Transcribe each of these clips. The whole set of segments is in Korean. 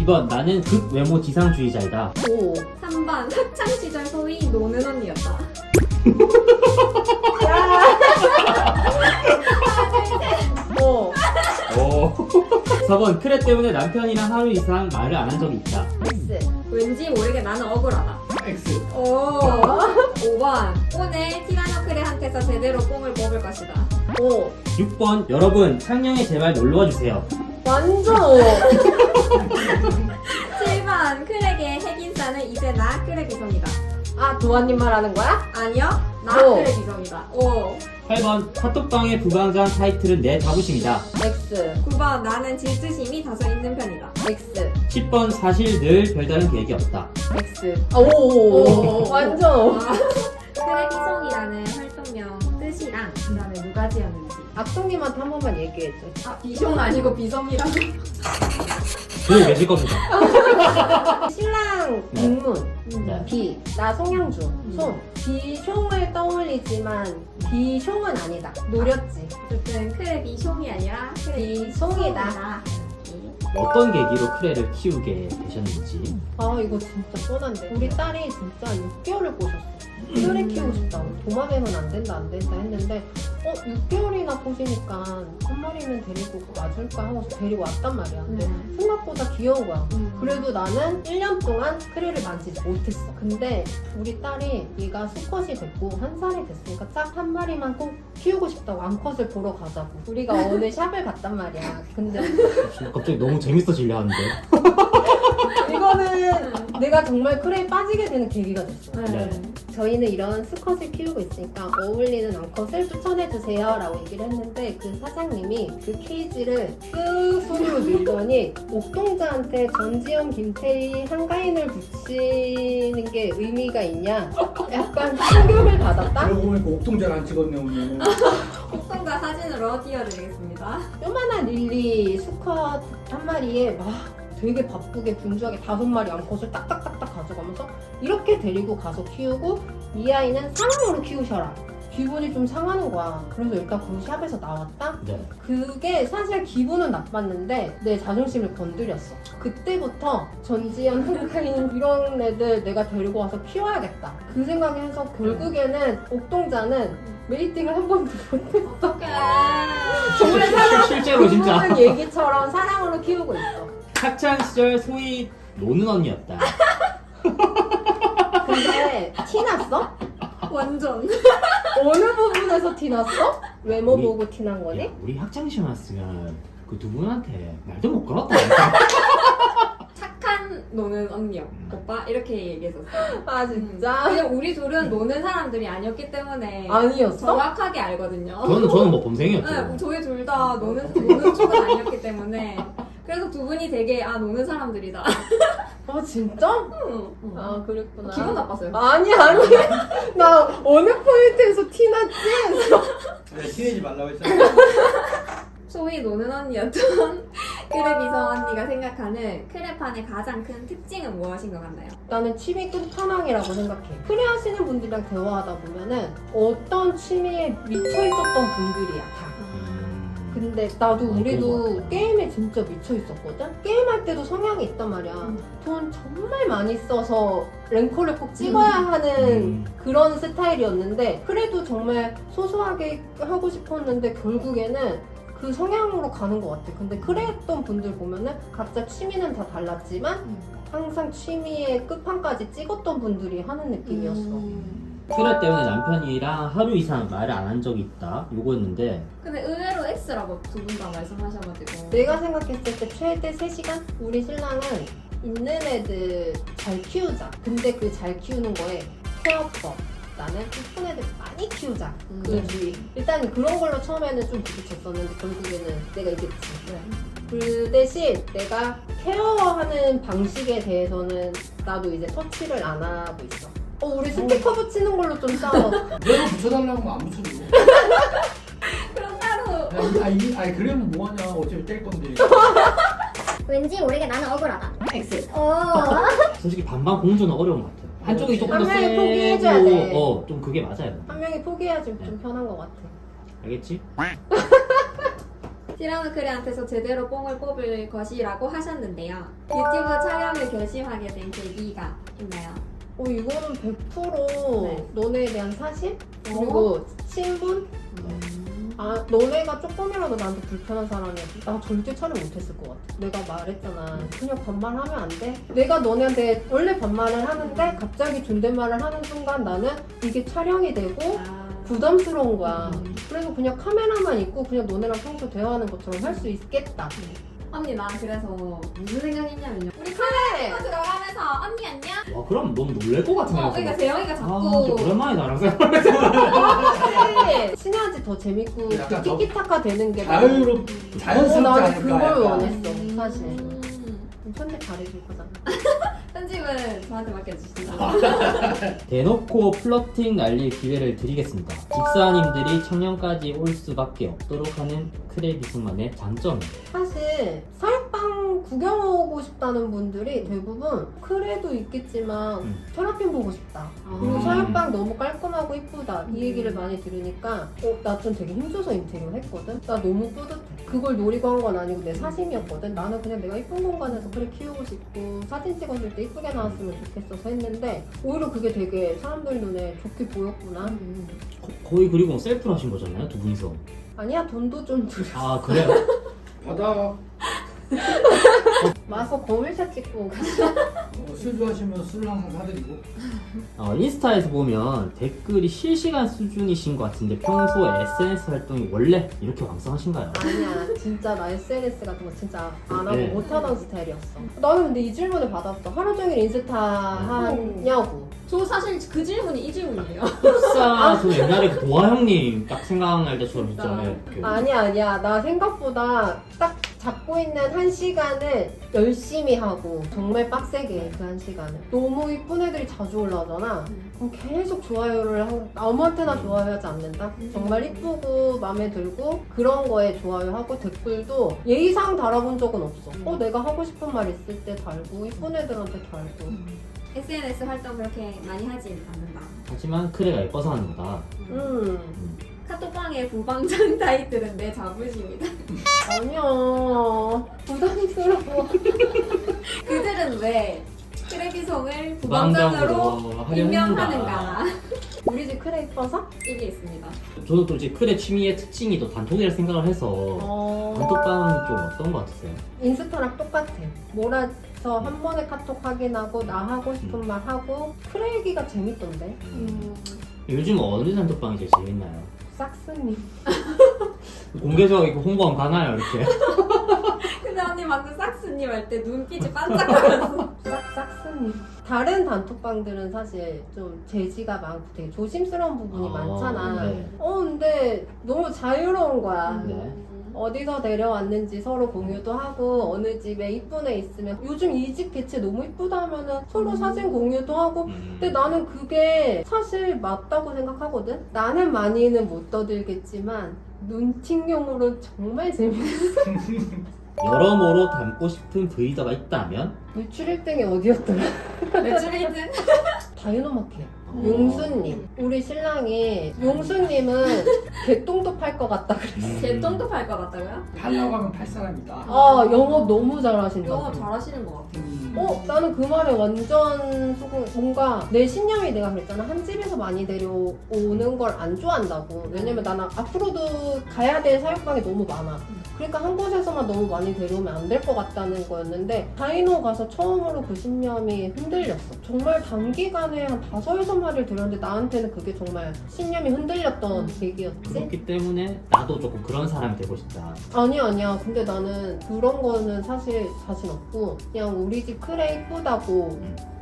2번 나는 극외모 지상주의자이다. 오. 3번 학창시절 소위 노는 언니였다. 오. 오. 4번 크레 때문에 남편이랑 하루 이상 말을 안 한 적이 있다. X. 왠지 모르게 나는 억울하다. X. 오. 5번 오늘 티라노 크레한테서 제대로 뽕을 뽑을 것이다. 오. 6번 여러분 창녕에 제발 놀러와 주세요. 완전 오. 7번 크레의 핵인싸는 이제 나 크레 비성이다. 아, 도아님 말하는 거야? 아니요, 나 오. 크레 비성이다. 오. 8번 카톡방의 부강장 타이틀은 내 자부심이다. X. 9번 나는 질투심이 다소 있는 편이다. X. 10번 사실 늘 별다른 계획이 없다. X. 오. 오. 완전 오. 크레 비성이라는 활동명 뜻이랑 그다음에 누가 지었는지. 악동님한테 한 번만 얘기해줘. 아 비숑 아니고 비성이라고. 보고 계실 겁니다. 신랑 네. 빅문. 네. 비. 나 송양주. 송. 비숑을 떠올리지만 비숑은 아니다. 노렸지. 어쨌든 크레 비숑이 아니라 크레 비숑이다. 어떤 계기로 크레를 키우게 되셨는지. 아, 이거 진짜 뻔한데. 우리 딸이 진짜 6개월을 꼬셨어. 크레 키우고 싶다고. 도마뱀은 안 된다 했는데 6개월이나 꼬시니까 한 마리는 데리고 와줄까 하고서 데리고 왔단 말이야. 근데 생각보다 귀여운 거야. 그래도 나는 1년 동안 크레를 만지지 못했어. 근데 우리 딸이 얘가 수컷이 됐고 한 살이 됐으니까 딱 한 마리만 꼭 키우고 싶다고 암컷을 보러 가자고. 우리가 어느 샵을 갔단 말이야. 근데 갑자기 너무 재밌어지려 하는데. 이거는 내가 정말 크레에 빠지게 되는 계기가 됐어. 네. 저희는 이런 수컷을 키우고 있으니까 어울리는 암컷을 추천해주세요 라고 얘기를 했는데 그 사장님이 그 케이지를 쓱 손으로 밀더니 옥동자한테 전지현, 김태희, 한가인을 붙이는 게 의미가 있냐? 약간 충격을 받았다? 그러고 보니까 옥동자를 안 찍었네 오늘. 폭성과 사진으로 띄워드리겠습니다. 요만한 릴리 수컷 한 마리에 막 되게 바쁘게 분주하게 5마리 암컷을 딱딱딱딱 가져가면서 이렇게 데리고 가서 키우고 이 아이는 사랑으로 키우셔라. 기분이 좀 상하는 거야. 그래서 일단 그 샵에서 나왔다? 네. 그게 사실 기분은 나빴는데 내 자존심을 건드렸어. 그때부터 전지현, 한가인 이런 애들 내가 데리고 와서 키워야겠다. 그 생각해서 결국에는 옥동자는 메이팅을 한 번도 못했어. 정말 실제로 진짜. 그분은 얘기처럼 사랑으로 키우고 있어. 학창 시절 소위 노는 언니였다. 근데 티났어? 완전. 어느 부분에서 티났어? 외모 우리- 보고 티난 거니? 야, 우리 학창 시절 왔으면 그 두 분한테 말도 못 걸었다. 착한 노는 언니요. 오빠 이렇게 얘기했었어. 아 진짜? 왜냐면 우리 둘은 노는 사람들이 아니었기 때문에 아니었어? 정확하게 알거든요. 저는 뭐 범생이었죠. 네, 저희 둘 다 노는 쪽은 아니었기 때문에 그래서 두 분이 되게 노는 사람들이다. 아 진짜? 응. 아 그랬구나. 기분 나빴어요. 아니 나 어느 포인트에서 티났지? 내가 티내지 말라고 했잖아. 소위 노는 언니였던 크레 비성 언니가 생각하는 크레판의 가장 큰 특징은 무엇인 것 같나요? 나는 취미 끝판왕이라고 생각해. 크레 하시는 분들이랑 대화하다 보면은 어떤 취미에 미쳐 있었던 분들이야 다. 근데 나도 그런 것 우리도 같아. 게임에 진짜 미쳐 있었거든? 게임할 때도 성향이 있단 말이야. 돈 정말 많이 써서 랭커를 꼭 찍어야 하는 그런 스타일이었는데 그래도 정말 소소하게 하고 싶었는데 결국에는 그 성향으로 가는 것 같아. 근데 그랬던 분들 보면은 각자 취미는 다 달랐지만 항상 취미의 끝판까지 찍었던 분들이 하는 느낌이었어. 크레 때문에 남편이랑 하루 이상 말을 안 한 적이 있다. 요거였는데 근데 의외로 X라고 두 분 다 말씀하셔가지고 내가 생각했을 때 최대 3시간? 우리 신랑은 있는 애들 잘 키우자. 근데 그 잘 키우는 거에 케어법. 나는 이쁜 애들 많이 키우자. 그 주의. 일단 그런 걸로 처음에는 좀 부딪혔었는데 결국에는 내가 이겼지. 그 대신 내가 케어하는 방식에 대해서는 나도 이제 터치를 안 하고 있어. 우리 스티커 붙이는 걸로 좀 싸워. 내가 붙여달라고 하면 안 붙여줘. 그럼 따로 아니 그러면 뭐하냐. 어차피 뗄 건데. 왠지 모르게 나는 억울하다. X. 솔직히 반반 공조는 어려운 것 같아요. 한쪽이 조금 더 한 명이 세고 포기해줘야 돼. 좀 그게 맞아요. 한 명이 포기해야지 좀 편한 것 같아. 알겠지? 티라노 크레한테서 제대로 뽕을 뽑을 것이라고 하셨는데요. 유튜브 촬영을 결심하게 된 계기가 있나요? 이거는 100% 네. 너네에 대한 사실? 그리고 친분? 너네가 조금이라도 나한테 불편한 사람이었어. 나 절대 촬영 못했을 것 같아. 내가 말했잖아. 그냥 반말하면 안 돼? 내가 너네한테 원래 반말을 하는데 갑자기 존댓말을 하는 순간 나는 이게 촬영이 되고 부담스러운 거야. 그래서 그냥 카메라만 있고 그냥 너네랑 평소 대화하는 것처럼 할 수 있겠다. 언니 나 그래서 무슨 생각했냐면요. 우리 카메라 들어가면서 언니 안녕? 와 그럼 너무 놀랄 것 같은데. 그러니까 재영이가 아, 자꾸 진짜 오랜만에 나랑 생각. 사실 친해야지 더 재밌고 약간 그 티키타카 되는 게 자연스럽지 나는 않을까. 그걸 약간. 원했어 사실. 음, 편집 잘해줄 거잖아. 편집은 저한테 맡겨주신다. 대놓고 플러팅 날릴 기회를 드리겠습니다. 집사님들이 청년까지 올 수밖에 없도록 하는 크레비스만의 장점은? 사실 사육방 구경 오고 싶다는 분들이 대부분 크레도 있겠지만 테라핀 보고 싶다. 그리고 사육방 너무 깔끔하고 이쁘다. 이 얘기를 많이 들으니까 나 좀 되게 힘줘서 인테리어 했거든. 나 너무 뿌듯해. 그걸 노리고 한 건 아니고 내 사심이었거든. 나는 그냥 내가 이쁜 공간에서 크레 키우고 싶고 사진 찍었을 때 이쁘게 나왔으면 좋겠어서 했는데 오히려 그게 되게 사람들 눈에 좋게 보였구나. 거의 그리고 셀프로 하신 거잖아요, 두 분이서. 아니야, 돈도 좀 들여. 아 그래요? 받아. 와서 거울샷 찍고 술 좋아하시면 술 항상 사드리고. 인스타에서 보면 댓글이 실시간 수준이신 것 같은데 평소에 SNS 활동이 원래 이렇게 왕성하신가요? 아니야, 진짜 나 SNS 같은 거 진짜 안 하고 네. 못하던 스타일이었어. 나는 근데 이 질문을 받았어. 하루 종일 인스타 하냐고. 저 사실 그 질문이 이 질문이에요. 흡사 저 옛날에 그 도화 형님 딱 생각날 때처럼 진짜 진짜. 이렇게. 아니야. 나 생각보다 딱 잡고 있는 1시간을 열심히 하고 정말 빡세게 그 1시간을. 너무 이쁜 애들이 자주 올라오잖아. 그럼 계속 좋아요를 하고 아무한테나 좋아요하지 않는다. 정말 이쁘고 마음에 들고 그런 거에 좋아요하고 댓글도 예의상 달아본 적은 없어. 내가 하고 싶은 말 있을 때 달고 이쁜 애들한테 달고. SNS 활동 그렇게 많이 하진 않는다. 하지만 크레가 예뻐서 하는 거다. 카톡방의 부방장 타이틀은 내 자부심이다. 아니야. 부담스러워. 그들은 왜 크레비송을 부방장으로 하려 임명하는가? 우리 집 크레 이뻐서? 이게 있습니다. 저도 또 이제 크레 취미의 특징이 또 단톡이라 생각을 해서 단톡방은 좀 어떤 거 같으세요? 인스타랑 똑같아. 몰아서 한 번에 카톡 확인하고 나 하고 싶은 말 하고 크레 얘기가 재밌던데. 요즘 어느 단톡방이 제일 재밌나요? 싹스님. 공개적으로 이거 홍보하면 가나요 이렇게? 근데 언니 방금 싹스님 할 때 눈빛이 반짝거렸어. 싹스님. 다른 단톡방들은 사실 좀 제지가 많고 되게 조심스러운 부분이 많잖아. 네. 근데 너무 자유로운 거야. 네. 어디서 데려왔는지 서로 공유도 하고 어느 집에 이쁜 애 있으면 요즘 이 집 개체 너무 이쁘다 하면은 서로 사진 공유도 하고 근데 나는 그게 사실 맞다고 생각하거든. 나는 많이는 못 떠들겠지만 눈팅용으로 정말 재밌어. 여러모로 닮고 싶은 브이더가 있다면? 매출 1등이 어디였더라? 매출 1등? 다이노마켓. 용수님. 우리 신랑이 용수님은 개똥도 팔 것 같다 그랬어. 개똥도 팔 것 같다고요? 팔려고 하면 팔 사람이다. 영업 너무 잘하신다. 영업 잘하시는 것 같아요. 나는 그 말에 완전 속은 뭔가 내 신념이 내가 그랬잖아. 한 집에서 많이 데려오는 걸 안 좋아한다고. 왜냐면 나는 앞으로도 가야 될 사육방이 너무 많아. 그러니까 한 곳에서만 너무 많이 데려오면 안 될 것 같다는 거였는데 다이노 가서 처음으로 그 신념이 흔들렸어. 정말 단기간에 한 5-6마리를 데려왔는데 나한테는 그게 정말 신념이 흔들렸던 계기였지. 그렇기 때문에 나도 조금 그런 사람이 되고 싶다. 아니야. 근데 나는 그런 거는 사실 자신 없고 그냥 우리 집 크레 이쁘다고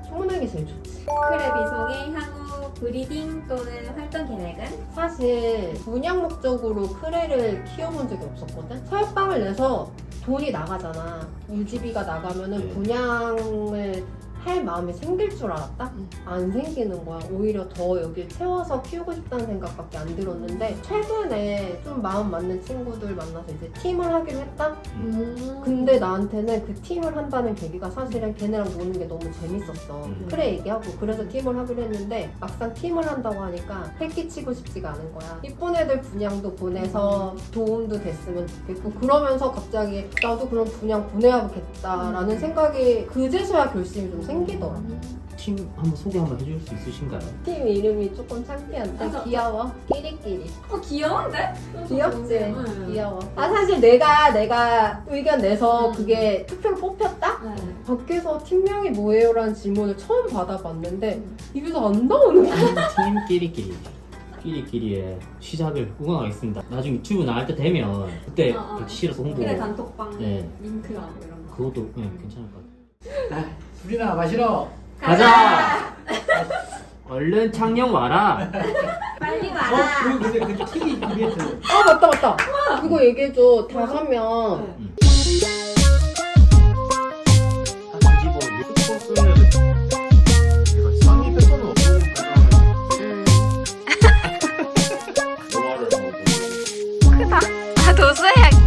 소문나는 게 제일 좋지. 크레비송의 향후 브리딩 또는 활동 계획은? 사실 분양 목적으로 크레를 키워본 적이 없었거든. 사육방을 내서 돈이 나가잖아. 유지비가 나가면은 네. 분양을 할 마음이 생길 줄 알았다? 안 생기는 거야. 오히려 더 여길 채워서 키우고 싶다는 생각밖에 안 들었는데 최근에 좀 마음 맞는 친구들 만나서 이제 팀을 하기로 했다? 근데 나한테는 그 팀을 한다는 계기가 사실은 걔네랑 노는 게 너무 재밌었어. 그래 얘기하고 그래서 팀을 하기로 했는데 막상 팀을 한다고 하니까 패기치고 싶지가 않은 거야. 이쁜 애들 분양도 보내서 도움도 됐으면 좋겠고 그러면서 갑자기 나도 그런 분양 보내야겠다라는 생각이 그제서야 결심이 좀 생기더라. 팀 한번 소개 한번 해줄 수 있으신가요? 팀 이름이 조금 창피한데 귀여워. 끼리끼리. 귀여운데? 귀엽지? 응. 귀여워. 아 사실 내가 의견 내서 그게 투표로 뽑혔다? 네. 밖에서 팀명이 뭐예요? 라는 질문을 처음 받아봤는데 입에서 안 나오는 거야. 팀 끼리끼리의 시작을 응원하겠습니다. 나중에 유튜브 나갈 때 되면 그때 실어서 홍보. 그래 단톡방 네. 링크랑 이런 거. 그것도 괜찮을 것 같아요. 술이나 마시러. 가자! 얼른 창녕 와라. 빨리 와라. 그 TV 이벤트. 아 맞다. 그거 얘기해줘. 다 가면 크다. 아, 도수야.